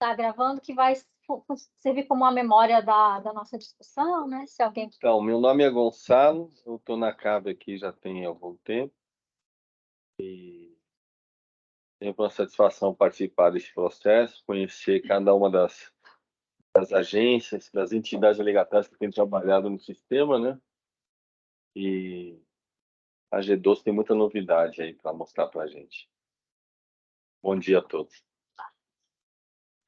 Está gravando, que vai servir como uma memória da nossa discussão, né? Se alguém... Então, meu nome é Gonçalo, eu estou na CAB aqui já tem algum tempo e tenho uma satisfação participar desse processo, conhecer cada uma das agências, das entidades delegatárias que têm trabalhado no sistema, né? E a G12 tem muita novidade aí para mostrar para a gente. Bom dia a todos.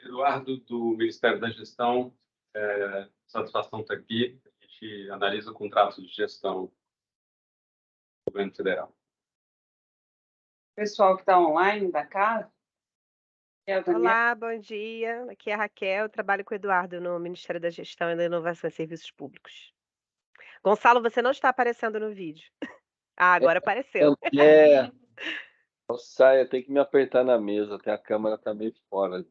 Eduardo, do Ministério da Gestão, satisfação estar aqui. A gente analisa o contrato de gestão do governo federal. Pessoal que está online da casa. Olá, bom dia. Aqui é a Raquel, eu trabalho com o Eduardo no Ministério da Gestão e da Inovação e Serviços Públicos. Gonçalo, você não está aparecendo no vídeo. Ah, agora apareceu. Saia, tem que me apertar na mesa, até a câmera está meio fora.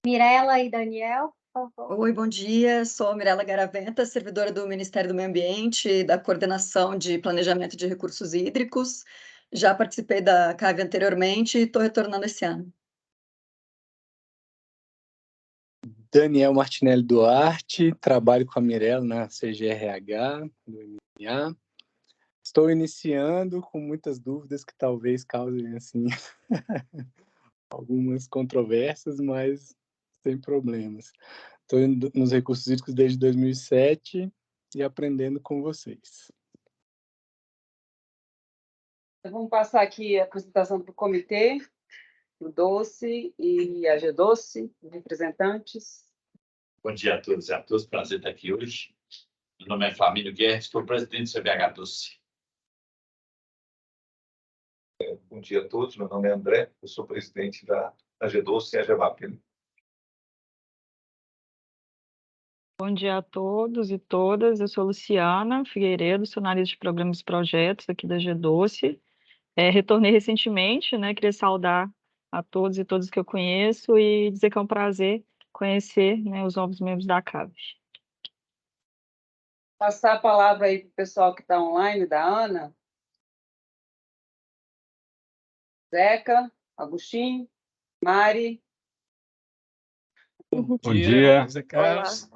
Mirela e Daniel, por favor. Oi, bom dia. Sou a Mirela Garaventa, servidora do Ministério do Meio Ambiente e da Coordenação de Planejamento de Recursos Hídricos. Já participei da CAV anteriormente e estou retornando esse ano. Daniel Martinelli Duarte, trabalho com a Mirela na CGRH, do MMA. Estou iniciando com muitas dúvidas que talvez causem assim, algumas controvérsias, mas sem problemas. Estou indo nos recursos hídricos desde 2007 e aprendendo com vocês. Vamos passar aqui a apresentação do comitê, do Doce e a G12, representantes. Bom dia a todos e a todas, prazer estar aqui hoje. Meu nome é Flamínio Guerra, sou presidente do CBH Doce. Bom dia a todos, meu nome é André, eu sou presidente da G12 e a GEVAP. Bom dia a todos e todas, eu sou Luciana Figueiredo, sou analista de programas e projetos aqui da G12. Retornei recentemente, né? Queria saudar a todos e todas que eu conheço e dizer que é um prazer conhecer, né, os novos membros da CAV. Passar a palavra aí para o pessoal que está online, da Ana. Zeca, Agostinho, Mari. Bom dia. Zé Carlos.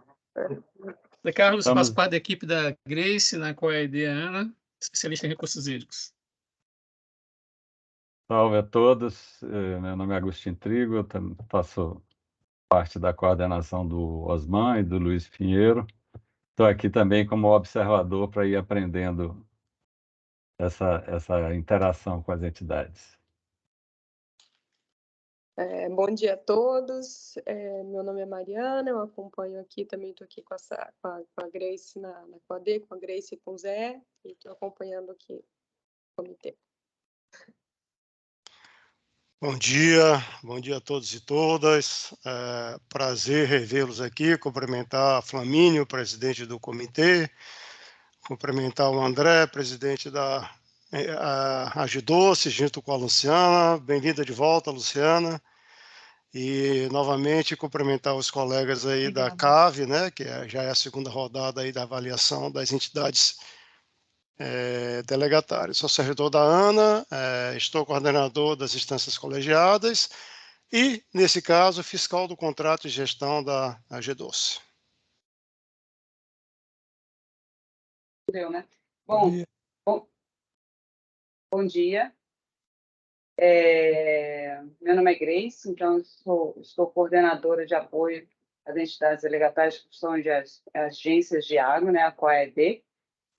Zé Carlos, faço parte da equipe da Grace, na qual é a Ana, especialista em recursos hídricos. Salve a todos, meu nome é Agostinho Trigo, eu faço parte da coordenação do Osman e do Luiz Pinheiro. Estou aqui também como observador para ir aprendendo essa interação com as entidades. Bom dia a todos, meu nome é Mariana, eu acompanho aqui, também estou aqui com a Grace na COAD, com a Grace e com o Zé, e estou acompanhando aqui o comitê. Bom dia a todos e todas. Prazer revê-los aqui, cumprimentar a Flamínio, presidente do comitê, cumprimentar o André, presidente da G12, junto com a Luciana. Bem-vinda de volta, Luciana. E, novamente, cumprimentar os colegas aí da CAV, né, que já é a segunda rodada aí da avaliação das entidades delegatário. Sou servidor da ANA, estou coordenador das instâncias colegiadas e, nesse caso, fiscal do contrato de gestão da G12. Deu, né? Bom dia. Meu nome é Grace, então estou coordenadora de apoio às entidades delegatárias que são as agências de água, né, a COAED,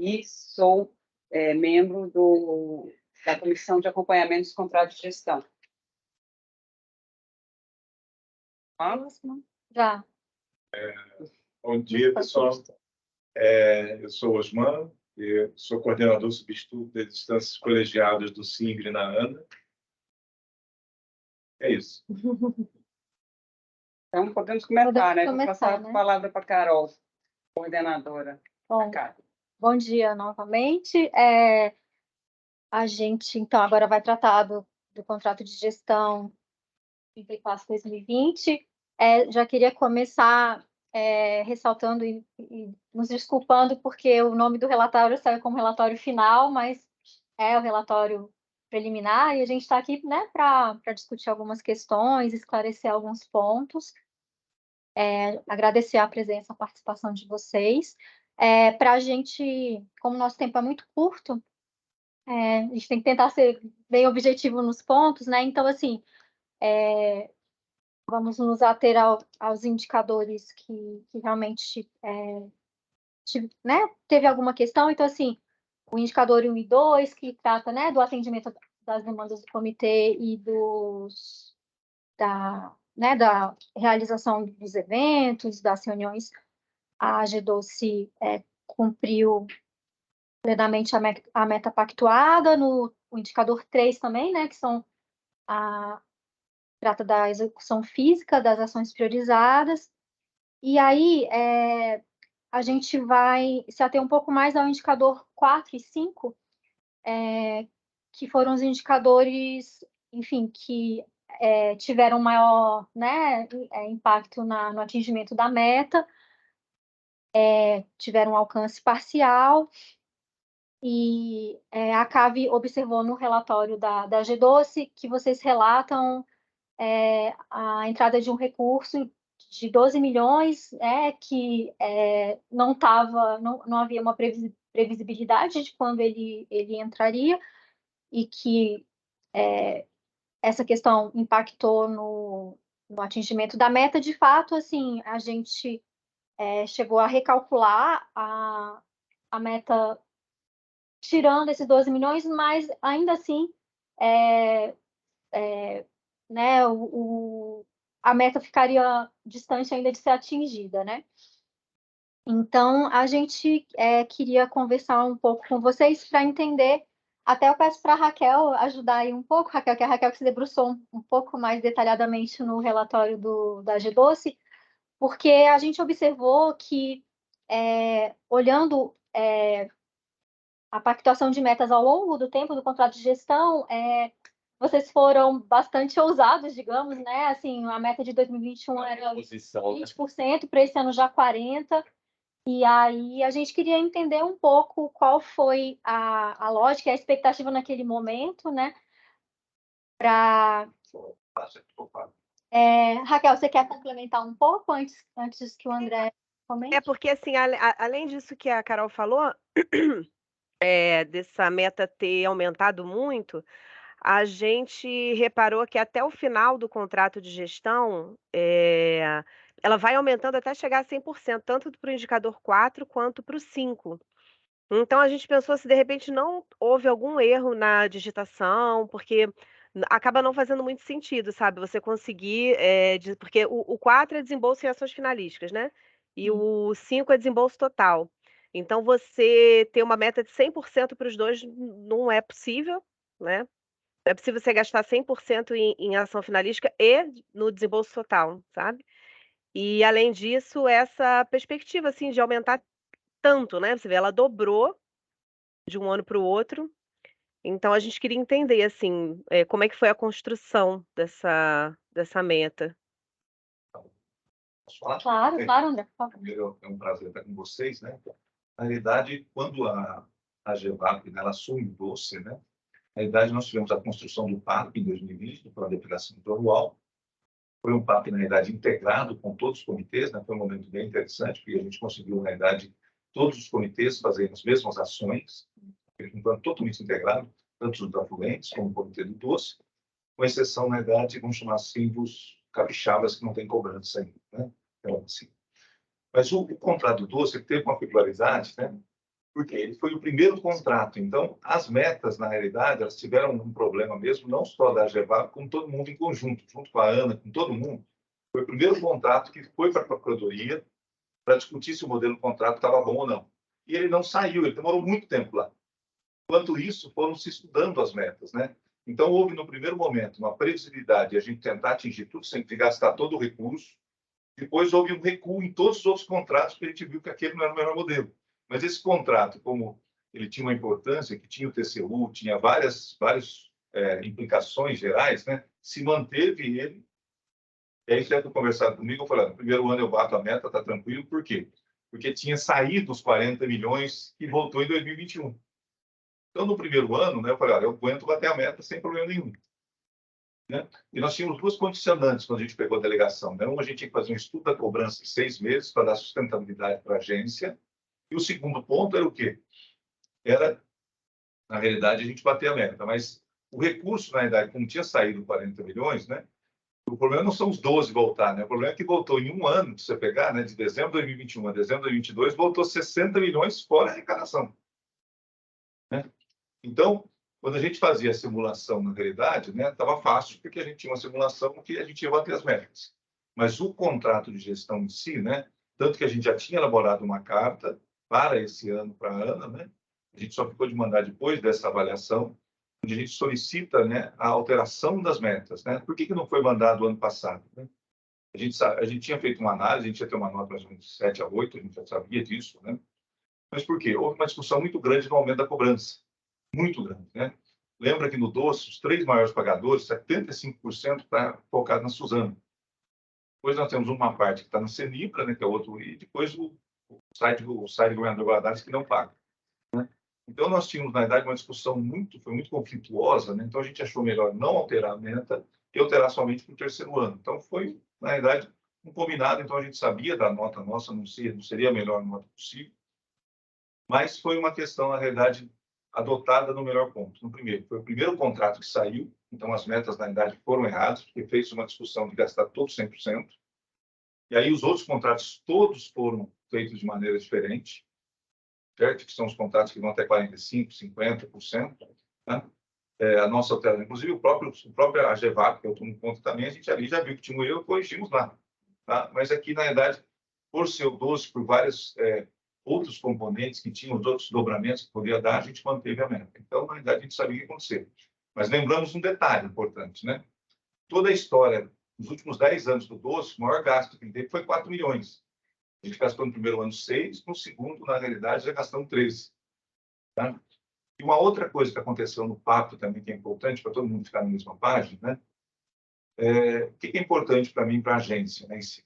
e sou membro da Comissão de Acompanhamento dos Contratos de Gestão. Já. Bom dia, pessoal. Eu sou o Osman, eu sou coordenador substituto das instâncias colegiadas do SINGRE na ANA. É isso. Então, podemos começar, né? Vou passar a palavra para a Carol, coordenadora. Bom dia novamente. A gente, então, agora vai tratar do contrato de gestão 34/2020. Já queria começar ressaltando e nos desculpando, porque o nome do relatório saiu como relatório final, mas é o relatório preliminar e a gente está aqui, né, para discutir algumas questões, esclarecer alguns pontos. Agradecer a presença, a participação de vocês. Para a gente, como o nosso tempo é muito curto, a gente tem que tentar ser bem objetivo nos pontos, né? Então, assim, vamos nos ater aos indicadores que realmente né, teve alguma questão. Então, assim, o indicador 1 e 2, que trata, né, do atendimento das demandas do comitê e da realização dos eventos, das reuniões, a G12 cumpriu plenamente a meta pactuada. No indicador 3 também, né, que trata da execução física das ações priorizadas. E aí, a gente vai se ater um pouco mais ao indicador 4 e 5, que foram os indicadores, enfim, que tiveram maior, né, impacto no atingimento da meta, tiveram um alcance parcial, e a CAV observou no relatório da G12 que vocês relatam a entrada de um recurso de 12 milhões, que não havia uma previsibilidade de quando ele entraria, e que essa questão impactou no atingimento da meta. De fato, assim, a gente chegou a recalcular a meta tirando esses 12 milhões, mas ainda assim, né, a meta ficaria distante ainda de ser atingida, né? Então, a gente queria conversar um pouco com vocês para entender. Até eu peço para a Raquel ajudar aí um pouco, Raquel, que é a Raquel que se debruçou um pouco mais detalhadamente no relatório da G12, porque a gente observou que, olhando a pactuação de metas ao longo do tempo do contrato de gestão, vocês foram bastante ousados, digamos, né? Assim, a meta de 2021 era 20%, para esse ano já 40%. E aí a gente queria entender um pouco qual foi a lógica e a expectativa naquele momento, né? Raquel, você quer complementar um pouco antes que o André comente? Porque, assim, além disso que a Carol falou, dessa meta ter aumentado muito, a gente reparou que até o final do contrato de gestão, ela vai aumentando até chegar a 100%, tanto para o indicador 4 quanto para o 5. Então, a gente pensou se de repente não houve algum erro na digitação, porque acaba não fazendo muito sentido, sabe? Você conseguir, porque o 4 é desembolso em ações finalísticas, né? E o 5 é desembolso total. Então, você ter uma meta de 100% para os dois não é possível, né? Não é possível você gastar 100% em ação finalística e no desembolso total, sabe? E, além disso, essa perspectiva, assim, de aumentar tanto, né? Você vê, ela dobrou de um ano para o outro. Então, a gente queria entender, assim, como é que foi a construção dessa meta. Posso falar? Claro, André, por favor. Primeiro, é um prazer estar com vocês, né? Na realidade, quando a GEVAP, né, ela assume o doce, né? Na realidade, nós tivemos a construção do PAP em 2020, do Plano de Aplicação Plurianual. Foi um PAP, na realidade, integrado com todos os comitês, né? Foi um momento bem interessante, porque a gente conseguiu, na realidade, todos os comitês fazerem as mesmas ações, um plano totalmente integrado, tanto os afluentes como o comitê do doce, com exceção, na realidade, vamos chamar assim, dos capixabas que não têm cobrança ainda, né? Então, assim. Mas o contrato do doce teve uma peculiaridade, né? Porque ele foi o primeiro contrato. Então, as metas, na realidade, elas tiveram um problema mesmo, não só da GEVAP, como todo mundo em conjunto, junto com a Ana, com todo mundo. Foi o primeiro contrato que foi para a Procuradoria para discutir se o modelo do contrato estava bom ou não. E ele não saiu, ele demorou muito tempo lá. Enquanto isso, foram se estudando as metas, né? Então, houve, no primeiro momento, uma previsibilidade de a gente tentar atingir tudo sem gastar todo o recurso. Depois, houve um recuo em todos os outros contratos, porque a gente viu que aquele não era o melhor modelo. Mas esse contrato, como ele tinha uma importância, que tinha o TCU, tinha várias implicações gerais, né? Se manteve ele. E aí, certo, conversado comigo, eu falei, no primeiro ano eu bato a meta, tá tranquilo. Por quê? Porque tinha saído os 40 milhões e voltou em 2021. Então, no primeiro ano, né, eu falei, olha, eu aguento bater a meta sem problema nenhum. Né? E nós tínhamos duas condicionantes quando a gente pegou a delegação. Né? Uma, a gente tinha que fazer um estudo da cobrança de 6 meses para dar sustentabilidade para a agência. E o segundo ponto era o quê? Era, na realidade, a gente bater a meta. Mas o recurso, na realidade, como tinha saído 40 milhões, né? O problema não são os 12 voltar, né? O problema é que voltou em um ano, se você pegar, né? De dezembro de 2021 a dezembro de 2022, voltou 60 milhões fora a arrecadação. Né? Então, quando a gente fazia a simulação na realidade, né, estava fácil, porque a gente tinha uma simulação que a gente ia bater as metas. Mas o contrato de gestão em si, né, tanto que a gente já tinha elaborado uma carta para esse ano, para a Ana, né, a gente só ficou de mandar depois dessa avaliação, onde a gente solicita, né, a alteração das metas. Né? Por que não foi mandado ano passado? Né? A gente tinha feito uma análise, a gente ia ter uma nota mais ou menos de 7 a 8, a gente já sabia disso. Né? Mas por quê? Houve uma discussão muito grande no aumento da cobrança. Muito grande, né? Lembra que no doce, os 3 maiores pagadores, 75% está focado na Suzano. Depois nós temos uma parte que está na Cenipra, né, que é outro, e depois o site do governador Valadares que não paga. Né? Então nós tínhamos, na verdade, uma discussão foi muito conflituosa, né? Então a gente achou melhor não alterar a meta e alterar somente para o terceiro ano. Então foi, na verdade, um combinado, então a gente sabia da nota nossa, não seria a melhor nota possível, mas foi uma questão, na realidade, adotada no melhor ponto. No primeiro, foi o primeiro contrato que saiu, então as metas, na verdade, foram erradas, porque fez uma discussão de gastar todos 100%. E aí os outros contratos todos foram feitos de maneira diferente, certo? Que são os contratos que vão até 45%, 50%. Né? A nossa alteração, inclusive o próprio AGEVAP, que eu tomo conta também, a gente ali já viu que tinha um erro, corrigimos lá. Tá? Mas aqui, na verdade, por ser o doce, por vários outros componentes que tinham, os outros dobramentos que podia dar, a gente manteve a meta. Então, na verdade, a gente sabia o que ia acontecer. Mas lembramos um detalhe importante, né? Toda a história, nos últimos 10 anos do doce, o maior gasto que ele teve foi 4 milhões. A gente gastou no primeiro ano 6, no segundo, na realidade, já gastamos 13. Tá? E uma outra coisa que aconteceu no pacto também, que é importante para todo mundo ficar na mesma página, né? O que é importante para mim, para a agência, né, em si?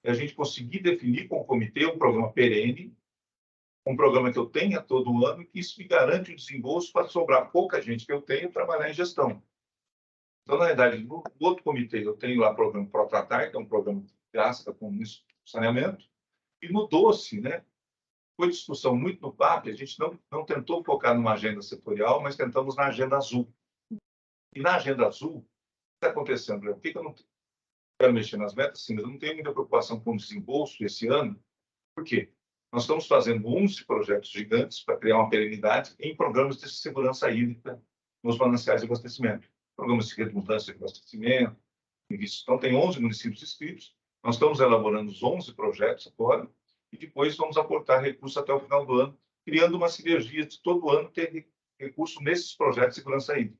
É a gente conseguir definir com o comitê um programa perene, um programa que eu tenha todo ano, que isso me garante o desembolso para sobrar pouca gente que eu tenho trabalhar em gestão. Então, na verdade, no outro comitê, eu tenho lá o programa ProTratar, que é um programa que gasta com isso, saneamento, e no doce, né, foi discussão muito no PAP, a gente não tentou focar numa agenda setorial, mas tentamos na agenda azul. E na agenda azul, o que está acontecendo? Por que eu não quero mexer nas metas? Sim, mas eu não tenho muita preocupação com o desembolso esse ano. Por quê? Nós estamos fazendo 11 projetos gigantes para criar uma perenidade em programas de segurança hídrica nos mananciais de abastecimento. Programas de redundância de abastecimento. Então, tem 11 municípios inscritos. Nós estamos elaborando os 11 projetos agora e depois vamos aportar recursos até o final do ano, criando uma sinergia de todo ano ter recurso nesses projetos de segurança hídrica.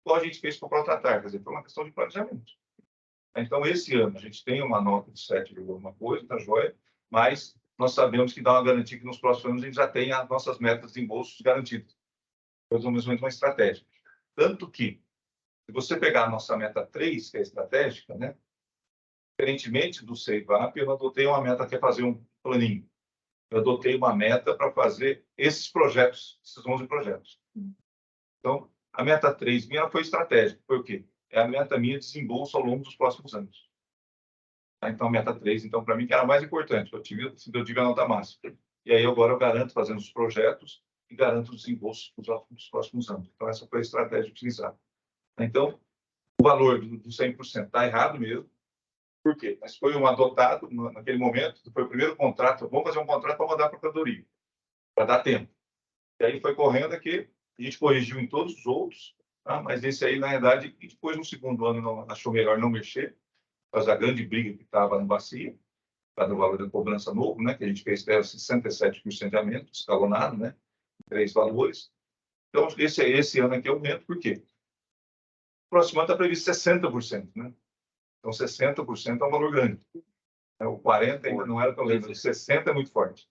Igual a gente fez com o ProTratar, quer dizer, foi uma questão de planejamento. Então, esse ano, a gente tem uma nota de 7, alguma coisa, tá joia, mas nós sabemos que dá uma garantia que nos próximos anos a gente já tem as nossas metas de embolsos garantidas. Mais ou menos uma estratégia. Tanto que, se você pegar a nossa meta 3, que é estratégica, né? Diferentemente do SEIVAP, eu não adotei uma meta que é fazer um planinho. Eu adotei uma meta para fazer esses projetos, esses 11 projetos. Então, a meta 3 minha foi estratégica. Foi o quê? É a meta minha de desembolso ao longo dos próximos anos. Então, a meta 3, então, para mim, que era a mais importante. Eu tive a nota máxima. E aí, agora, eu garanto fazendo os projetos e garanto os desembolsos dos próximos anos. Então, essa foi a estratégia utilizada. Então, o valor do 100% está errado mesmo. Por quê? Mas foi um adotado naquele momento, foi o primeiro contrato. Vamos fazer um contrato para mandar para a procuradoria, para dar tempo. E aí foi correndo aqui, a gente corrigiu em todos os outros, tá? Mas esse aí, na verdade, e depois, no segundo ano, não, achou melhor não mexer, por causa da grande briga que estava na bacia, para o valor da cobrança novo, né, que a gente fez 67% de aumento, escalonado, né, 3 valores. Então, esse ano aqui é aumento, por quê? O próximo ano está previsto 60%, né? Então, 60% é um valor grande. O 40% ainda não era tão grande, mas 60% é muito forte.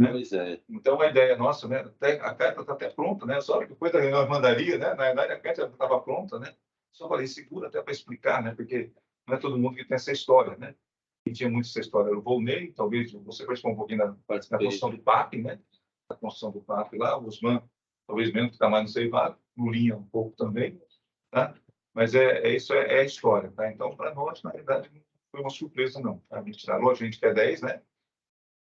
Né? Pois é. Então, a ideia nossa, né, a carta está até pronta, né? Só depois da reunião de mandaria, né? Na verdade, a carta estava pronta, né? Só falei, segura até para explicar, né? Porque não é todo mundo que tem essa história, né? Quem tinha muito essa história era o Volney, talvez você participou um pouquinho da construção do PAP, né? Da construção do PAP lá, o Osman talvez menos que está mais no CEIVAP, Lulinha um pouco também, tá? Mas isso é a história, tá? Então, para nós, na verdade, não foi uma surpresa, não. Tá? A gente quer 10, né?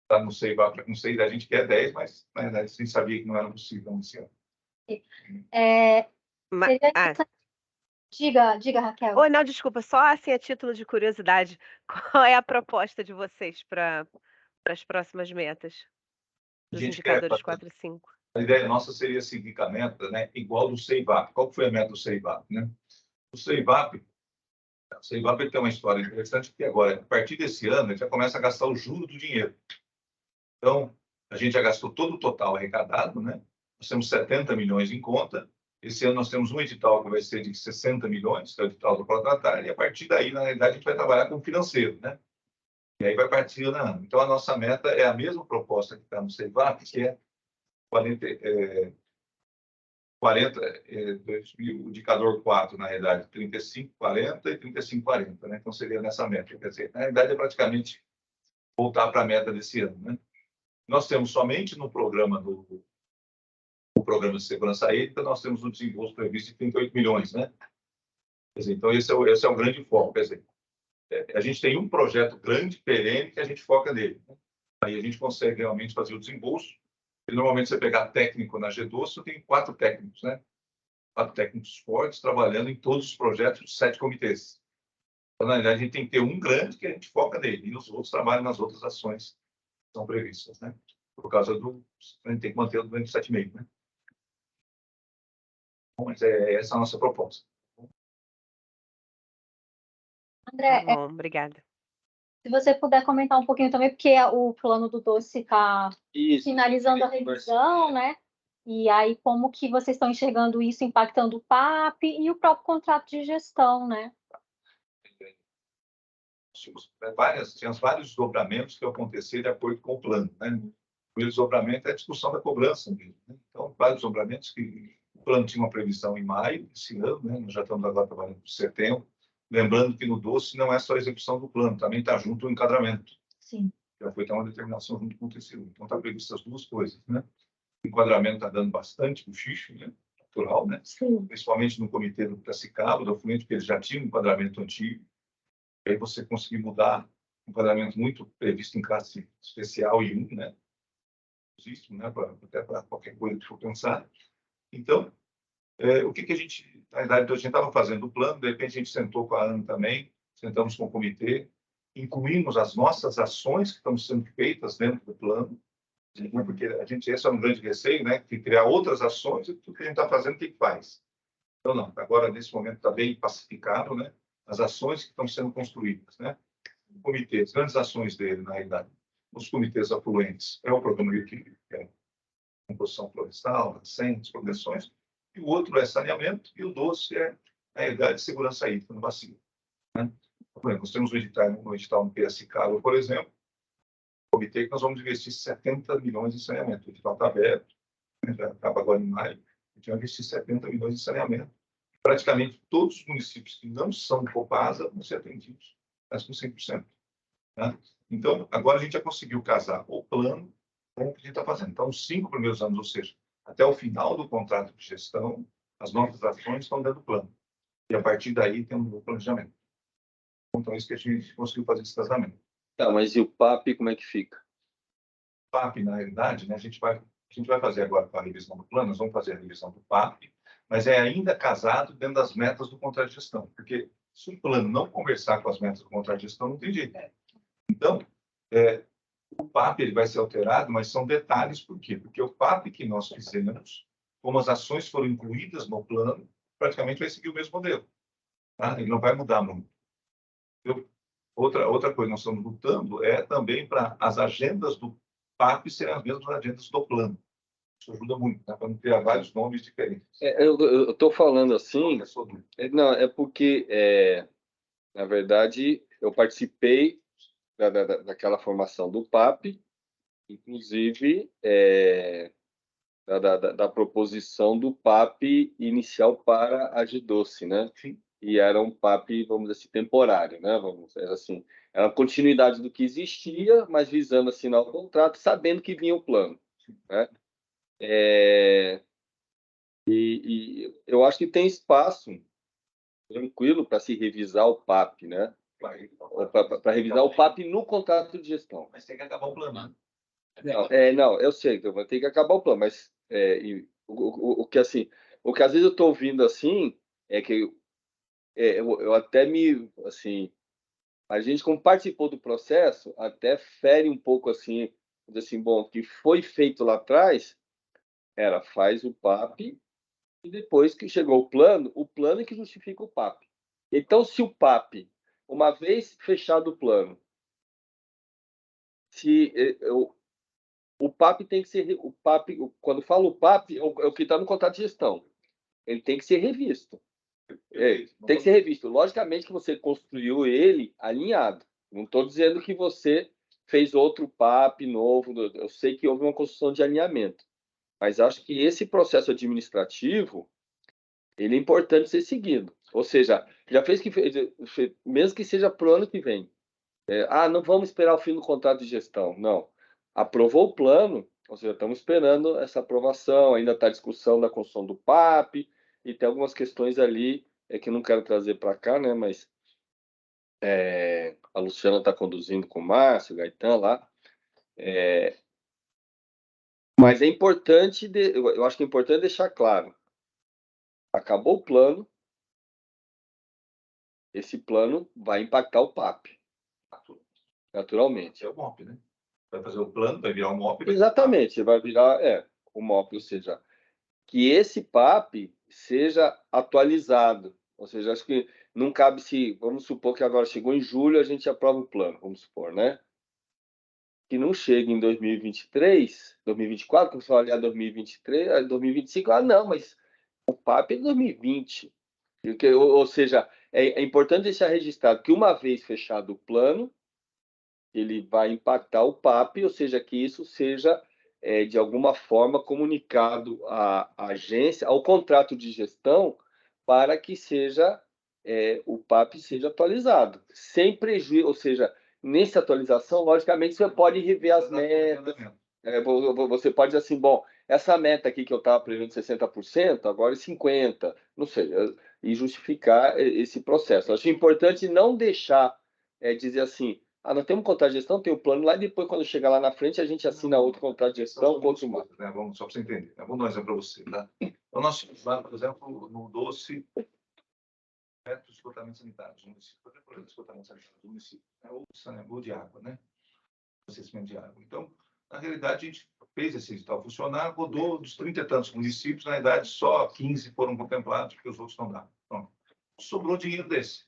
Tá no CEIVAP, não sei, a gente quer 10, mas, na verdade, a gente sabia que não era possível nesse ano. Diga, Raquel. Não, desculpa, só assim a título de curiosidade, qual é a proposta de vocês para as próximas metas? Dos indicadores 4 e 5. A ideia nossa seria seguir com a meta, né, igual do CEIVAP. Qual foi a meta do CEIVAP, né? O CEIVAP tem uma história interessante, porque agora, a partir desse ano, ele já começa a gastar o juro do dinheiro. Então, a gente já gastou todo o total arrecadado, né? Nós temos 70 milhões em conta. Esse ano nós temos um edital que vai ser de 60 milhões, que é o edital do Protratar, e a partir daí, na realidade, a gente vai trabalhar com o financeiro, né? E aí vai partir ano. Então, a nossa meta é a mesma proposta que está no CEIVAP, que é o indicador 4, na realidade, 35,40 e 35,40, né? Então, seria nessa meta. Quer dizer, na realidade, é praticamente voltar para a meta desse ano, né? Nós temos somente no programa de segurança hídrica, nós temos um desembolso previsto de 38 milhões, né? Quer dizer, então, esse é o grande foco. Quer dizer, a gente tem um projeto grande, perene, que a gente foca nele, né? Aí a gente consegue realmente fazer o desembolso. E, normalmente, você pegar técnico na G12, você tem 4 técnicos, né? 4 técnicos fortes trabalhando em todos os projetos de 7 comitês. Então, na verdade, a gente tem que ter um grande que a gente foca nele, e os outros trabalham nas outras ações que são previstas, né? Por causa a gente tem que manter o 27,5, né? Bom, mas essa é a nossa proposta. André, Tá bom, obrigada. Se você puder comentar um pouquinho também, porque o plano do doce está finalizando a revisão, né? E aí, como que vocês estão enxergando isso impactando o PAP e o próprio contrato de gestão, né? Tínhamos vários desdobramentos que aconteceram de acordo com o plano, né? O primeiro desdobramento é a discussão da cobrança mesmo, né? Então, vários desdobramentos que o plano tinha uma previsão em maio desse ano, né? Nós já estamos agora trabalhando em setembro. Lembrando que no doce não é só a execução do plano, também está junto o enquadramento. Sim. Já foi uma determinação junto com o TCU. Então, está previsto as duas coisas, né? O enquadramento está dando bastante cochicho, né? Natural, né? Sim. Principalmente no comitê do Piracicaba, do Fluente, porque eles já tinham um enquadramento antigo. E aí você conseguir mudar um enquadramento muito previsto em classe especial e 1, né? Existe, né? Até para qualquer coisa que for pensar. Então, o que a gente, na verdade, a gente estava fazendo o plano, de repente a gente sentou com a ANA também, sentamos com o comitê, incluímos as nossas ações que estão sendo feitas dentro do plano, porque esse é um grande receio, né, que criar outras ações e tudo que a gente está fazendo, o que faz? Então, não, agora, nesse momento, está bem pacificado, né, as ações que estão sendo construídas, né, o comitê, as grandes ações dele, na realidade, os comitês afluentes, é o programa de equilíbrio, que é a composição florestal, nascentes, proteções, e o outro é saneamento, e o doce é, na realidade, segurança hídrica no bacio, né? Nós temos um edital no Piracicaba, por exemplo, comitê que nós vamos investir 70 milhões em saneamento. O edital está aberto, né, já acaba agora em maio, a gente vai investir 70 milhões em saneamento. Praticamente todos os municípios que não são Copasa vão ser atendidos, mas com 100%. Né? Então, agora a gente já conseguiu casar o plano com o que a gente está fazendo. Então, os 5 primeiros anos, ou seja, até o final do contrato de gestão, as nossas ações estão dentro do plano. E a partir daí temos o planejamento. Então, é isso que a gente conseguiu fazer esse casamento. Tá, mas e o PAP, como é que fica? O PAP, na realidade, né, a gente vai fazer agora com a revisão do plano, nós vamos fazer a revisão do PAP, mas é ainda casado dentro das metas do contrato de gestão, porque se o plano não conversar com as metas do contrato de gestão, não tem jeito. Então, o PAP ele vai ser alterado, mas são detalhes, por quê? Porque o PAP que nós fizemos, como as ações foram incluídas no plano, praticamente vai seguir o mesmo modelo. Tá? Ele não vai mudar muito. Outra coisa que nós estamos lutando é também para as agendas do PAP serem as mesmas agendas do plano. Isso ajuda muito, tá? Para não criar vários nomes diferentes. Eu estou falando assim, não, é porque, na verdade, eu participei daquela formação do PAP, inclusive da proposição do PAP inicial para a G12, né? Sim. E era um PAP, vamos dizer assim, temporário, né? Vamos dizer assim, era a continuidade do que existia, mas visando assinar o contrato, sabendo que vinha o plano, né? eu acho que tem espaço tranquilo para se revisar o PAP, né? Para revisar o PAP no contrato de gestão. Mas tem que acabar o plano, né? Não, eu sei, então vai ter que acabar o plano, mas o que assim, o que às vezes eu estou ouvindo assim é que eu até me assim, a gente como participou do processo até fere um pouco assim, bom, o que foi feito lá atrás faz o PAP e depois que chegou o plano é que justifica o PAP. Então, se o PAP, uma vez fechado o plano, se o PAP tem que ser o PAP, quando falo o PAP, é o que está no contrato de gestão. Ele tem que ser revisto. Tem que ser revisto. Logicamente que você construiu ele alinhado. Não estou dizendo que você fez outro PAP novo. Eu sei que houve uma construção de alinhamento. Mas acho que esse processo administrativo ele é importante ser seguido. Ou seja, já fez que mesmo que seja para o ano que vem. Não vamos esperar o fim do contrato de gestão. Não. Aprovou o plano, ou seja, estamos esperando essa aprovação, ainda está a discussão da construção do PAP, e tem algumas questões ali que eu não quero trazer para cá, né? Mas a Luciana está conduzindo com o Márcio, o Gaetan lá. Mas é importante, eu acho que é importante deixar claro, acabou o plano, esse plano vai impactar o PAP, naturalmente. É o MOP, né? Vai fazer o plano, vai virar o MOP. Exatamente, vai virar o MOP, ou seja, que esse PAP seja atualizado. Ou seja, acho que não cabe se, vamos supor que agora chegou em julho, a gente aprova o plano, vamos supor, né? Que não chegue em 2023, 2024, quando você vai olhar 2023, 2025, não, mas o PAP é de 2020. Ou seja, é importante deixar registrado que uma vez fechado o plano, ele vai impactar o PAP, ou seja, que isso seja, de alguma forma, comunicado à agência, ao contrato de gestão, para que seja o PAP seja atualizado, sem prejuízo, ou seja, nessa atualização, logicamente, você pode rever as metas, você pode dizer assim, bom, essa meta aqui que eu estava prevendo 60%, agora é 50%, não sei, e justificar esse processo. Acho importante não deixar dizer assim, nós temos um contrato de gestão, tem o plano lá, e depois, quando chegar lá na frente, a gente assina outro contrato de gestão, outro mais. Né? Só para você entender. Eu vou dar um exemplo para você. Tá? O nosso lá, por exemplo, no doce, de esgotamento sanitário do município, fazer projeto de esgotamento sanitário do município, ou saneamento de água, né? Abastecimento de água. Então, na realidade, a gente fez esse edital funcionar, rodou dos 30 e tantos municípios, na realidade, só 15 foram contemplados, porque os outros não davam. Então, sobrou dinheiro desse.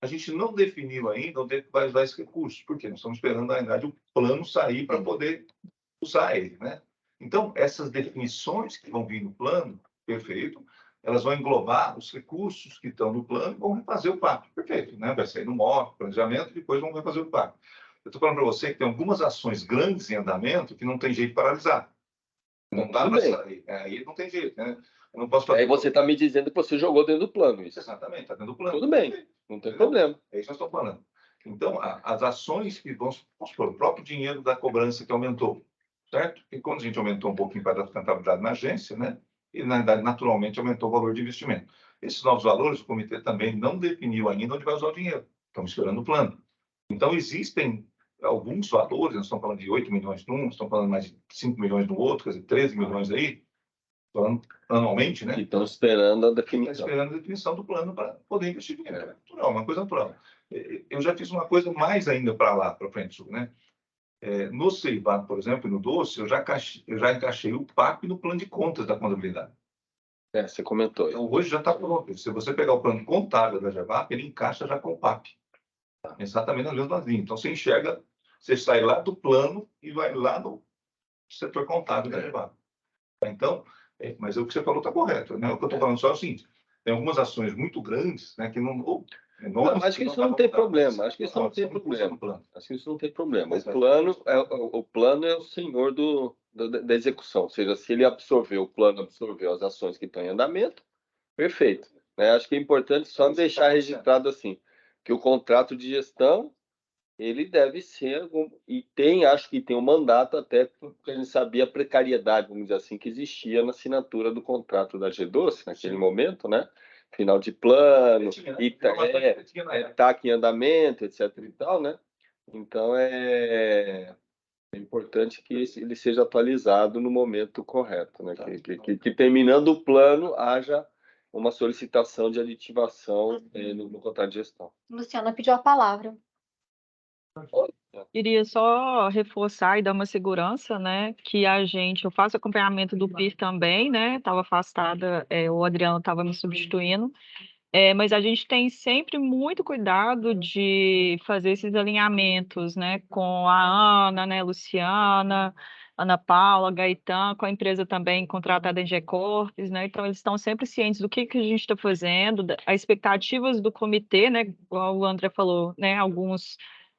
A gente não definiu ainda onde é que vai usar esse recurso, porque nós estamos esperando, na realidade, o plano sair para poder usar ele, né? Então, essas definições que vão vir no plano, perfeito, elas vão englobar os recursos que estão no plano e vão refazer o PAP, perfeito, né? Vai sair no MOP, planejamento, e depois vão refazer o PAP. Eu estou falando para você que tem algumas ações grandes em andamento que não tem jeito de paralisar. Não dá para sair. Aí não tem jeito, né? Eu não posso fazer. Aí você está me dizendo que você jogou dentro do plano isso. Exatamente, está dentro do plano. Tudo bem, não tem problema. É isso que nós estamos falando. Então, as ações que vão supor, o próprio dinheiro da cobrança que aumentou, certo? E quando a gente aumentou um pouquinho para a sustentabilidade na agência, né? E, na verdade, naturalmente, aumentou o valor de investimento. Esses novos valores, o comitê também não definiu ainda onde vai usar o dinheiro. Estamos esperando o plano. Então, existem alguns valores, nós estamos falando de 8 milhões num, estamos falando mais de 5 milhões no outro, quer dizer, 13 milhões aí, falando anualmente, né? Estão esperando a definição. Está esperando a definição do plano para poder investir dinheiro. É natural, uma coisa natural. Eu já fiz uma coisa mais ainda para lá, para frente, né? No CEIBAR, por exemplo, e no DOCE, eu já encaixei o PAP no plano de contas da contabilidade. Você comentou. Então, hoje já está pronto. Se você pegar o plano contábil da GEVAP, ele encaixa já com o PAP. Exatamente na mesma linha. Então, você enxerga, você sai lá do plano e vai lá no setor contábil da GEVAP. Então, mas o que você falou está correto, né? O que eu estou falando só é o seguinte, tem algumas ações muito grandes, né, que não... acho que isso não tem problema. Acho que isso não tem problema. Acho que isso não tem problema. O plano é o senhor da execução. Ou seja, se ele absorveu, o plano absorveu as ações que estão em andamento, perfeito. Acho que é importante só deixar registrado assim, que o contrato de gestão ele deve ser, acho que tem um mandato até, porque a gente sabia a precariedade, vamos dizer assim, que existia na assinatura do contrato da G12, naquele momento, né? Final de plano, TAC em andamento, etc. e tal, né? Então, é importante que ele seja atualizado no momento correto, né? Que terminando o plano, haja uma solicitação de aditivação no contrato de gestão. Luciana pediu a palavra. Queria só reforçar e dar uma segurança, né, que eu faço acompanhamento do PIR também, né, estava afastada, o Adriano estava me substituindo, mas a gente tem sempre muito cuidado de fazer esses alinhamentos, né, com a Ana, né, Luciana, Ana Paula, Gaetan, com a empresa também contratada em G-Corpes, né, então eles estão sempre cientes do que a gente está fazendo, as expectativas do comitê, né, igual o André falou, né, alguns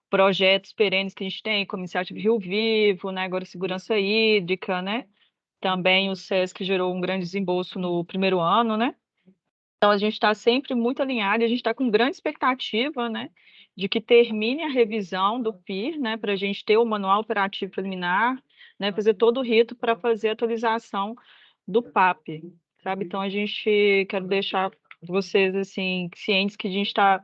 projetos perenes que a gente tem, como Iniciativa Rio Vivo, né, agora Segurança Hídrica, né, também o SESC gerou um grande desembolso no primeiro ano, né, então a gente está sempre muito alinhado e a gente está com grande expectativa, né, de que termine a revisão do PIR, né, para a gente ter o manual operativo preliminar, né, fazer todo o rito para fazer a atualização do PAP, sabe? Então a gente quer deixar vocês assim cientes que a gente está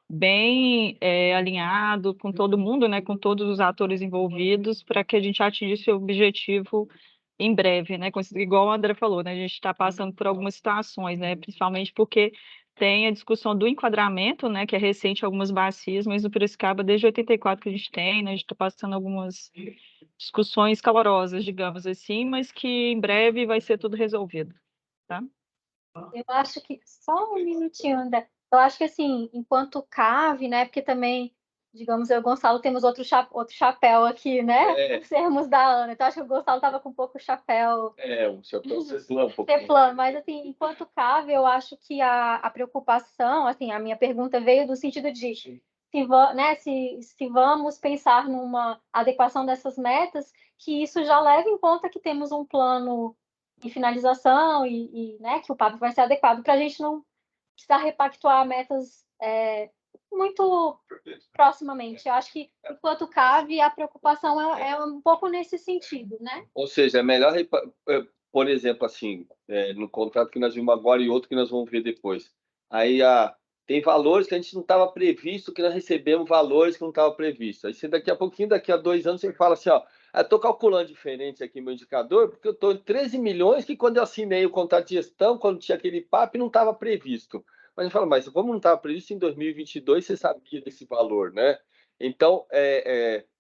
bem alinhado com todo mundo, né, com todos os atores envolvidos, para que a gente atinja esse objetivo em breve, né, igual o André falou, né, a gente está passando por algumas situações, né, principalmente porque tem a discussão do enquadramento, né, que é recente algumas bacias, mas no Piracicaba desde 84 que a gente tem, né, a gente está passando algumas discussões calorosas, digamos assim, mas que em breve vai ser tudo resolvido, tá? Eu acho que, só um minutinho, André, eu acho que assim, enquanto CAV, né, porque também, digamos, eu e o Gonçalo temos outro chapéu aqui, né, por sermos da Ana, então acho que o Gonçalo estava com um pouco chapéu... um chapéu Ceflan, um pouco. Ceflan, mas assim, enquanto CAV, eu acho que a preocupação, assim, a minha pergunta veio do sentido de se vamos pensar numa adequação dessas metas, que isso já leva em conta que temos um plano em finalização né, que o PAP vai ser adequado para a gente não precisar repactuar metas muito proximamente. Eu acho que, enquanto CAV, a preocupação é um pouco nesse sentido, né? Ou seja, é melhor, por exemplo, assim, no contrato que nós vimos agora e outro que nós vamos ver depois. Aí tem valores que a gente não estava previsto, que nós recebemos valores que não estavam previstos. Aí você daqui a pouquinho, daqui a 2 anos, você fala assim, ó, eu estou calculando diferente aqui meu indicador, porque eu estou em 13 milhões que quando eu assinei o contrato de gestão, quando tinha aquele PAP, não estava previsto. Mas a gente fala, mas como não estava previsto em 2022, você sabia desse valor, né? Então,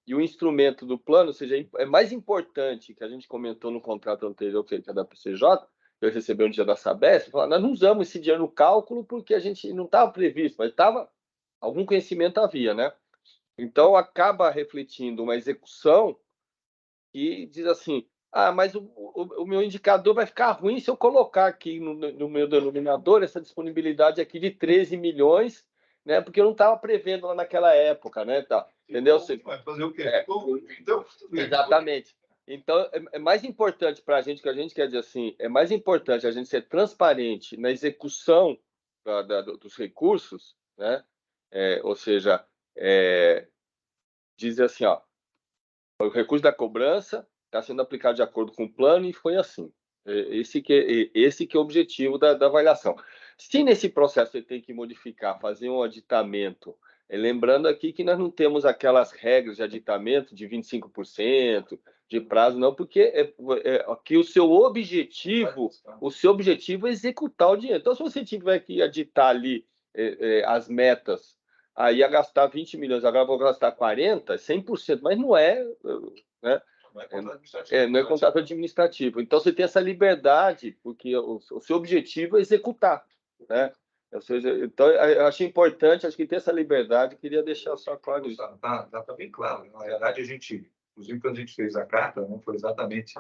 e o instrumento do plano, ou seja, é mais importante, que a gente comentou no contrato anterior, que é da PCJ, eu recebi um dia da Sabesp, falando, nós não usamos esse dinheiro no cálculo porque a gente não estava previsto, mas algum conhecimento havia, né? Então, acaba refletindo uma execução que diz assim, mas o meu indicador vai ficar ruim se eu colocar aqui no meu denominador essa disponibilidade aqui de 13 milhões, né? Porque eu não estava prevendo lá naquela época, né? Tá, entendeu? Vai fazer o quê? Então, exatamente. Então, é mais importante para a gente, que a gente quer dizer assim, é mais importante a gente ser transparente na execução dos recursos, né? Ou seja, dizer assim, ó, o recurso da cobrança está sendo aplicado de acordo com o plano e foi assim. Esse que é o objetivo da avaliação. Se nesse processo você tem que modificar, fazer um aditamento, lembrando aqui que nós não temos aquelas regras de aditamento de 25% de prazo, não, porque aqui o seu objetivo é executar o dinheiro. Então, se você tiver que aditar ali as metas, aí ia gastar 20 milhões, agora vou gastar 40, 100%, mas não é, né? Não é contrato administrativo. Então, você tem essa liberdade, porque o seu objetivo é executar, né? Ou seja, então, eu achei importante, acho que ter essa liberdade, queria deixar só claro isso. Tá bem claro. Na verdade, a gente, inclusive, quando a gente fez a carta, não foi exatamente...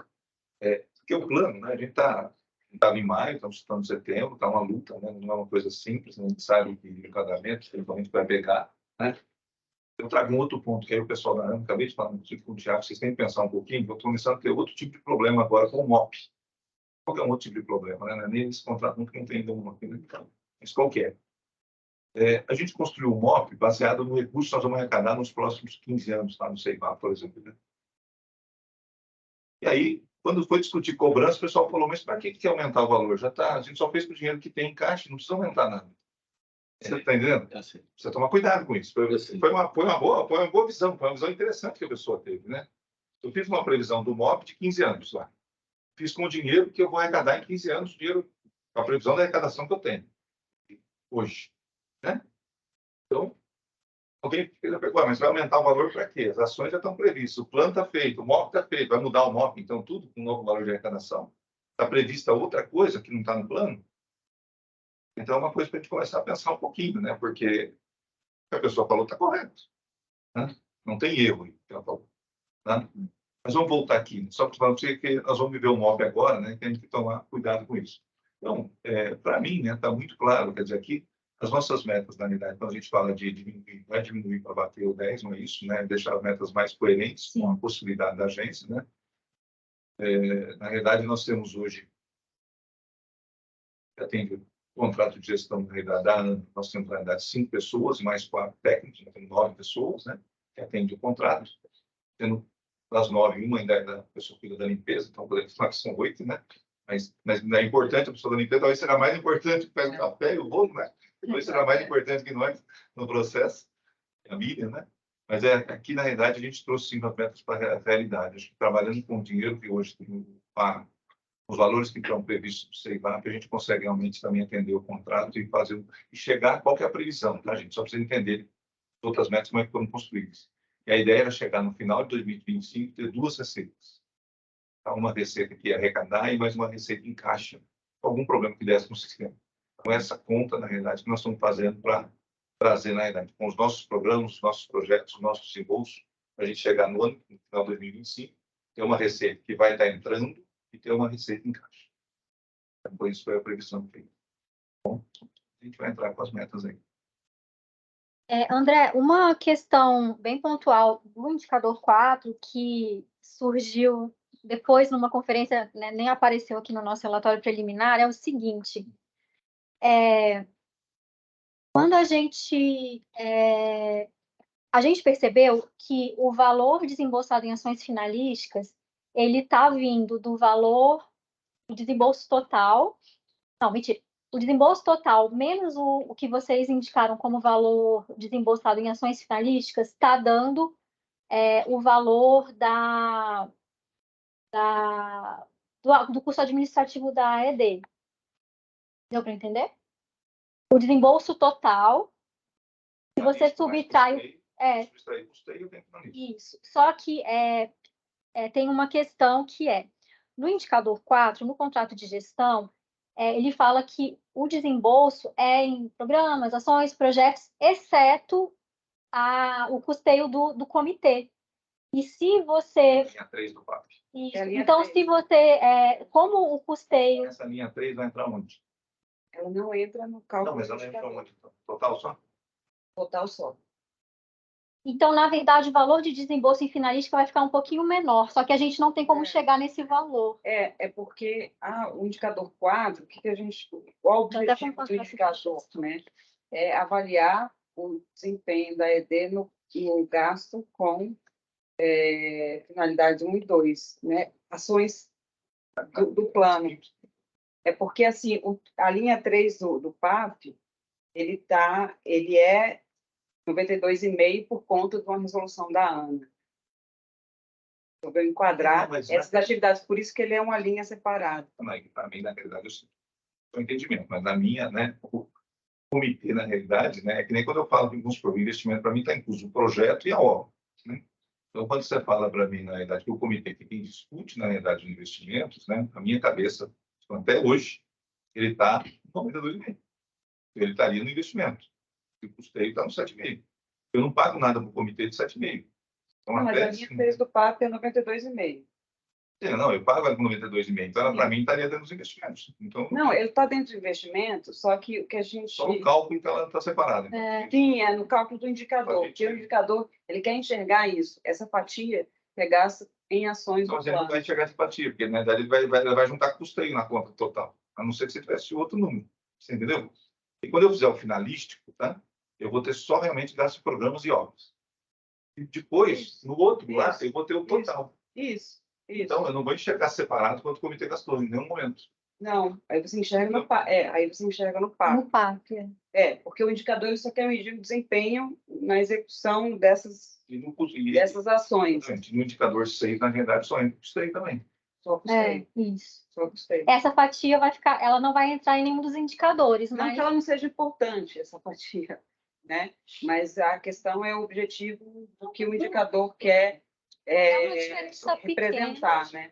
porque o plano, né? A gente estava em maio, estamos em setembro, está uma luta, né? Não é uma coisa simples, né? A gente sabe que o enquadramento, principalmente, vai pegar, né? Eu trago um outro ponto, que aí o pessoal da ANA, acabei de falar com o Thiago, vocês têm que pensar um pouquinho, eu estou começando a ter outro tipo de problema agora com o MOP. Qual que é um outro tipo de problema, né? Nem esse contrato nunca tem ainda um MOP, né? Mas qual que é? A gente construiu um MOP baseado no recurso que nós vamos arrecadar nos próximos 15 anos, tá? No CEIVA, por exemplo. Né? E aí, quando foi discutir cobrança, o pessoal falou, mas para que aumentar o valor? Já tá, a gente só fez com o dinheiro que tem em caixa, não precisa aumentar nada. Você está entendendo? Precisa tomar cuidado com isso. Foi uma boa visão, foi uma visão interessante que a pessoa teve. Né? Eu fiz uma previsão do MOP de 15 anos lá. Fiz com o dinheiro que eu vou arrecadar em 15 anos, dinheiro, a previsão da arrecadação que eu tenho hoje. Né? Então, alguém pergunta, mas vai aumentar o valor para quê? As ações já estão previstas, o plano está feito, o MOP está feito, vai mudar o MOP, então tudo com um novo valor de arrecadação? Está prevista outra coisa que não está no plano? Então, é uma coisa para a gente começar a pensar um pouquinho, né? Porque o que a pessoa falou está correto. Né? Não tem erro aí, que ela falou. Né? Mas vamos voltar aqui, só para falar para você que nós vamos viver o MOP agora, né? Que a gente tem que tomar cuidado com isso. Então, para mim, né, está muito claro, quer dizer, aqui, as nossas metas, na realidade, quando a gente fala de diminuir, não é diminuir para bater o 10, não é isso, né? Deixar as metas mais coerentes com a possibilidade da agência, né? Na realidade, nós temos hoje, já tem contrato de gestão na realidade da ANA, nós temos, na realidade, 5 pessoas, mais 4 técnicos, nós temos 9 pessoas, né? Que atendem o contrato, tendo das 9, uma ainda é da pessoa que cuida da limpeza, então podemos falar que são 8, né? Mas é importante a pessoa da limpeza, talvez será mais importante que faz o café e o bolo, né? Talvez será mais importante que nós no processo, a Miriam, né? Mas aqui, na realidade, a gente trouxe 5 metas para a realidade. Acho que trabalhando com o dinheiro que hoje tem os valores que estão previstos no CEIVAP, a gente consegue realmente também atender o contrato e fazer e chegar a qual que é a previsão, tá, gente? Só para vocês entenderem as outras metas como é que foram construídas. E a ideia era chegar no final de 2025 e ter 2 receitas. Uma receita que ia arrecadar e mais uma receita em caixa, algum problema que desse no sistema. Então, essa conta, na realidade, que nós estamos fazendo para trazer, na realidade, com os nossos programas, os nossos projetos, os nossos desembolsos, para a gente chegar no final de 2025, ter uma receita que vai estar entrando e ter uma receita em caixa. Então, isso foi a previsão que fez. Bom, a gente vai entrar com as metas aí. André, uma questão bem pontual do indicador 4, que surgiu depois numa conferência, né, nem apareceu aqui no nosso relatório preliminar, é o seguinte: quando a gente percebeu que o valor desembolsado em ações finalísticas, ele está vindo do valor do desembolso total, não, mentira, o desembolso total menos o que vocês indicaram como valor desembolsado em ações finalísticas está dando o valor do custo administrativo da ED. Deu para entender? O desembolso total, se você subtrai... Isso. Só que tem uma questão que no indicador 4, no contrato de gestão, ele fala que o desembolso é em programas, ações, projetos, exceto o custeio do comitê. E se você... Linha 3 do PAP. Então, se você... como o custeio... Essa linha 3 vai entrar onde? Ela não entra no cálculo. Não, mas ela entra onde? Total só? Total só. Então, na verdade, o valor de desembolso em finalística vai ficar um pouquinho menor, só que a gente não tem como chegar nesse valor. É porque o indicador 4, o objetivo do indicador, né, é avaliar o desempenho da ED no gasto com finalidade 1 e 2, né, ações do plano. É porque, assim, a linha 3 do PAP, ele é 92,5 por conta de uma resolução da ANA. Eu vou enquadrar essas atividades, por isso que ele é uma linha separada. Para mim, na realidade, eu entendimento, mas na minha, né, o comitê, na realidade, né, é que nem quando eu falo de investimento, para mim está incluso o projeto e a obra. Né? Então, quando você fala para mim, na realidade, que o comitê que quem discute, na realidade, os investimentos, né, a minha cabeça, até hoje, ele está no 92,5. Ele estaria no investimento. O custeio está no 7,5. Eu não pago nada para o comitê de 7,5. Então, mas a linha 3 do PAP é 92,5. Não, eu pago 92,5. Então, para mim, estaria dentro dos investimentos. Então, não, ele está dentro do investimento, só que o que a gente... Só no cálculo, então, ela está separada. Então. Sim, é no cálculo do indicador. Porque o indicador, ele quer enxergar isso, essa fatia que é gasta em ações do plano. Mas ele não vai enxergar essa fatia, porque, na verdade, ele vai juntar custeio na conta total. A não ser que você tivesse outro número. Você entendeu? E quando eu fizer o finalístico, tá? Eu vou ter só realmente gastos de programas e obras. E depois, no outro lá, eu vou ter o total. Isso. Então, eu não vou enxergar separado quanto o comitê gastou em nenhum momento. Não, aí você enxerga no PAC. Aí você enxerga no PAC. No PAC. Porque o indicador ele só quer medir o desempenho na execução dessas ações. No indicador 6, na realidade, só entra o custeio também. Só custeio. Isso. Só custeio. Essa fatia vai ficar, ela não vai entrar em nenhum dos indicadores, Não mas... que ela não seja importante, essa fatia, né? Mas a questão é o objetivo do que o indicador quer representar, né?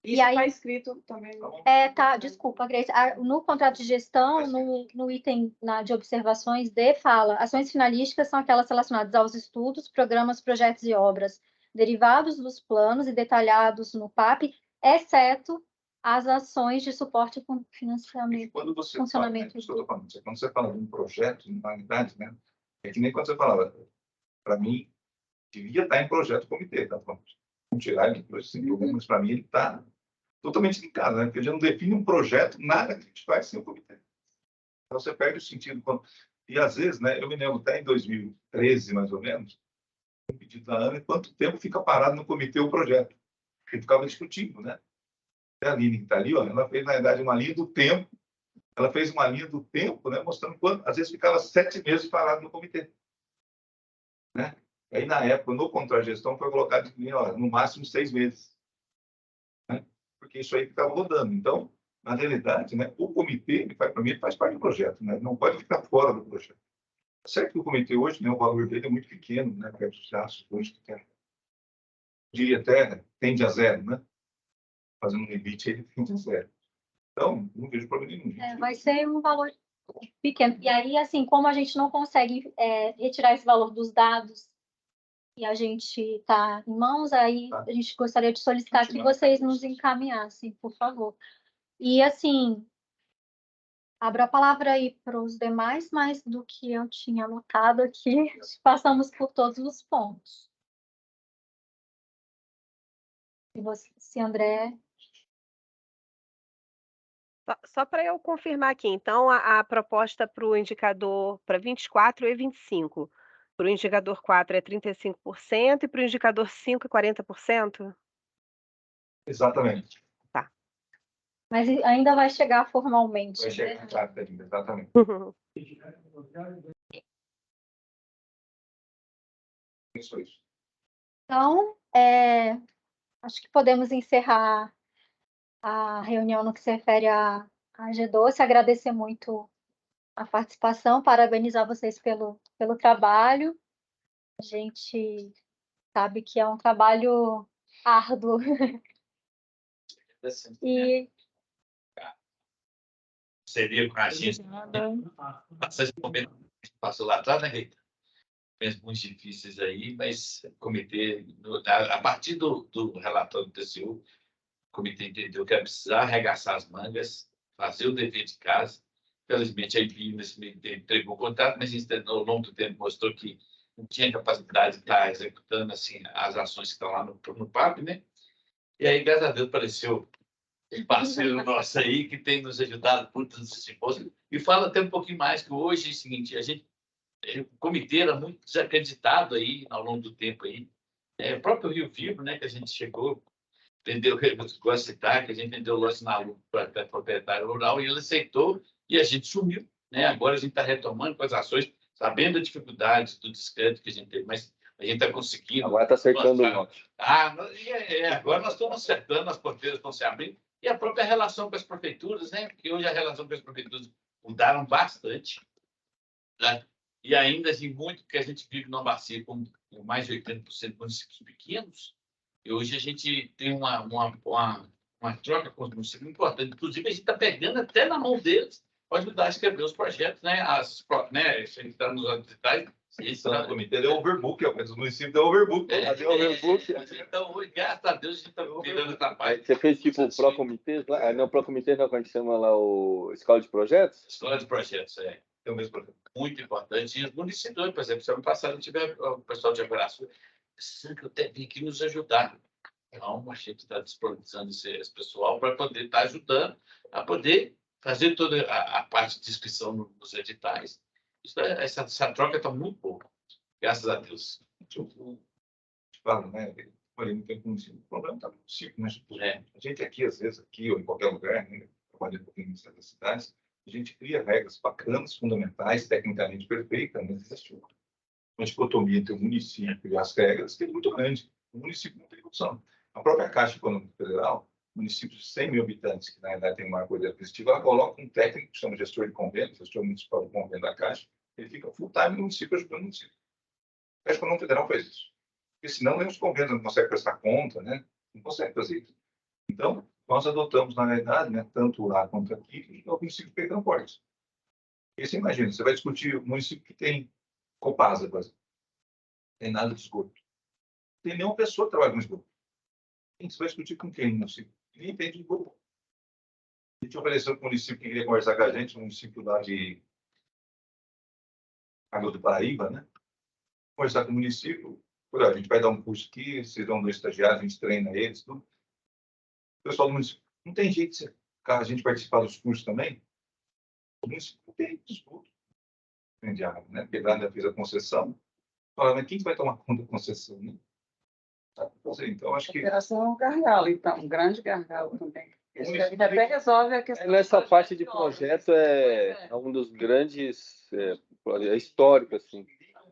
Isso está escrito também. Desculpa, Grace. No contrato de gestão, no item de observações fala: ações finalísticas são aquelas relacionadas aos estudos, programas, projetos e obras derivados dos planos e detalhados no PAP, exceto as ações de suporte com financiamento. Quando você funcionamento quando você fala de um projeto, na realidade, né? É que nem quando você falava, para mim, devia estar em projeto comitê, tá? Vamos tirar ele depois, sem problema, mas para mim ele está totalmente linkado, né? Porque ele já não define um projeto, nada que a gente faz sem o comitê. Então você perde o sentido. E às vezes, né? Eu me lembro até em 2013, mais ou menos, um pedido da Ana, quanto tempo fica parado no comitê o projeto? Porque ficava discutindo, né? A Aline, que está ali, ó, ela fez, na verdade, uma linha do tempo. Ela fez uma linha do tempo, né? Mostrando quanto, às vezes, ficava 7 meses parado no comitê. Né? E aí, na época, no contra-gestão, foi colocado no máximo 6 meses. Né? Porque isso aí ficava rodando. Então, na realidade, né, o comitê, para mim, ele faz parte do projeto. Né? Não pode ficar fora do projeto. Certo que o comitê hoje, né, o valor dele é muito pequeno, né? Perto dos gastos hoje que tem. Eu diria até, tende a zero, né? Fazendo um limite, ele tende a zero. Então, não vejo problema nenhum. Vai ser um valor pequeno. E aí, assim, como a gente não consegue retirar esse valor dos dados e a gente está em mãos, aí a gente gostaria de solicitar que vocês nos encaminhassem, por favor. E, assim, abro a palavra aí para os demais, mais do que eu tinha anotado aqui, passamos por todos os pontos. E você, se André... Só para eu confirmar aqui, então, a proposta para o indicador para 24 e 25. Para o indicador 4 é 35% e para o indicador 5 é 40%? Exatamente. Tá. Mas ainda vai chegar formalmente. Vai chegar, exatamente. Isso. Então, acho que podemos encerrar a reunião no que se refere a G12. Agradecer muito a participação, parabenizar vocês pelo trabalho. A gente sabe que é um trabalho árduo. E... Seria com a gente bastante momento que passou lá atrás, né, Rita? Momentos muito difíceis aí, mas o comitê, a partir do relatório do TCU, o comitê entendeu que era precisar arregaçar as mangas, fazer o dever de casa. Felizmente, a IPI, nesse meio tempo, entregou o contrato, mas ao longo do tempo mostrou que não tinha capacidade de estar executando assim, as ações que estão lá no PAP, né? E aí, graças a Deus, apareceu um parceiro nosso aí que tem nos ajudado muito nesse simpósio. E fala até um pouquinho mais, que hoje é o seguinte, o comitê era muito desacreditado aí ao longo do tempo aí. O próprio Rio Vivo, né, que a gente chegou, vendeu, eu gosto de citar, que a gente vendeu loja na Lu para proprietário rural e ele aceitou e a gente sumiu. Né? Agora a gente está retomando com as ações, sabendo a dificuldade do descrédito que a gente teve, mas a gente está conseguindo. Agora está acertando o norte. Agora nós estamos acertando, as porteiras estão se abrindo. E a própria relação com as prefeituras, né? Porque hoje a relação com as prefeituras mudaram bastante. Né? E ainda assim, muito que a gente vive numa bacia com mais de 80% de municípios pequenos, e hoje a gente tem uma troca com os municípios importante. Inclusive, a gente está pegando até na mão deles para ajudar a escrever os projetos, né? A gente está nos editais. O comitê deu overbook, o município deu overbook. Então, graças a Deus, a gente está virando essa parte. Você fez tipo o Procomitê lá? Não, Procomitê não, como é que chama lá o Escola de Projetos? Escola de Projetos, é o mesmo projeto. Muito importante. E os municípios, por exemplo, ano passado tive o pessoal de Abraço, que eu até vim aqui nos ajudar. Então, a gente está disponibilizando esse pessoal para poder estar ajudando a poder fazer toda a parte de inscrição nos editais. Essa troca está muito boa, graças a Deus. Falo, né? Olha, não tem como dizer. O problema está no município, né? A gente aqui, às vezes, aqui ou em qualquer lugar, né? Trabalhando um pouquinho no das cidades, a gente cria regras bacanas, fundamentais, tecnicamente perfeitas, mas existe uma dicotomia entre o município e as regras que é muito grande. O município não tem opção. A própria Caixa Econômica Federal, municípios de 100 mil habitantes, que na verdade tem uma coisa aquisitiva, ela coloca um técnico que chama gestor de convênio, gestor municipal de convênio da Caixa, ele fica full time no município ajudando o município. A Caixa Econômica Federal faz isso. Porque senão nem os convênios não conseguem prestar conta, né? Não conseguem fazer isso. Então, nós adotamos, na realidade, né, tanto lá quanto aqui, o município de Pedro Forte. E você imagina, você vai discutir o município que tem Copasa, por exemplo. Não tem nada de esgoto. Não tem nenhuma pessoa que trabalha com esgoto. Você vai discutir com quem no município? Ninguém entende de esgoto. A gente ofereceu para o município que queria conversar com a gente, um município lá de Água do Paraíba, né? Conversar com o município. A gente vai dar um curso aqui, vocês dão 2 estagiários, a gente treina eles, tudo. O pessoal do município, não tem jeito de a gente participar dos cursos também? O município não tem disputa de água, né? Porque lá ainda fez a concessão. Fala, mas quem vai tomar conta da concessão, né? Então, acho que... A operação é um gargalo, então, um grande gargalo também. Isso até resolve a questão. Nessa parte de projeto é um dos grandes, é histórico, assim.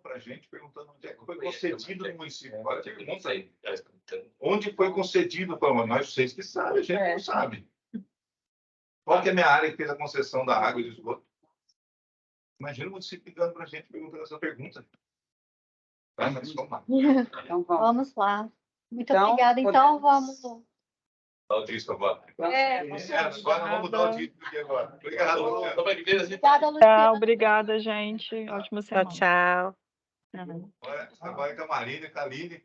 Para a gente perguntando onde é que foi concedido no município. Olha, pergunta aí. Onde foi concedido? Nós, vocês que sabem, a gente não sabe. Qual que é a minha área que fez a concessão da água e do esgoto? Imagina o município ligando para a gente perguntando essa pergunta. Tá, mas vamos lá. Então, vamos lá. Muito obrigada. Então, vamos... Dá o dízimo agora. Agora vamos dar o dízimo aqui agora. Obrigado, Luciano. Obrigada, Luciano. Tchau, obrigada, gente. Ótima semana. Tchau. Agora é com a Marina, com a Aline.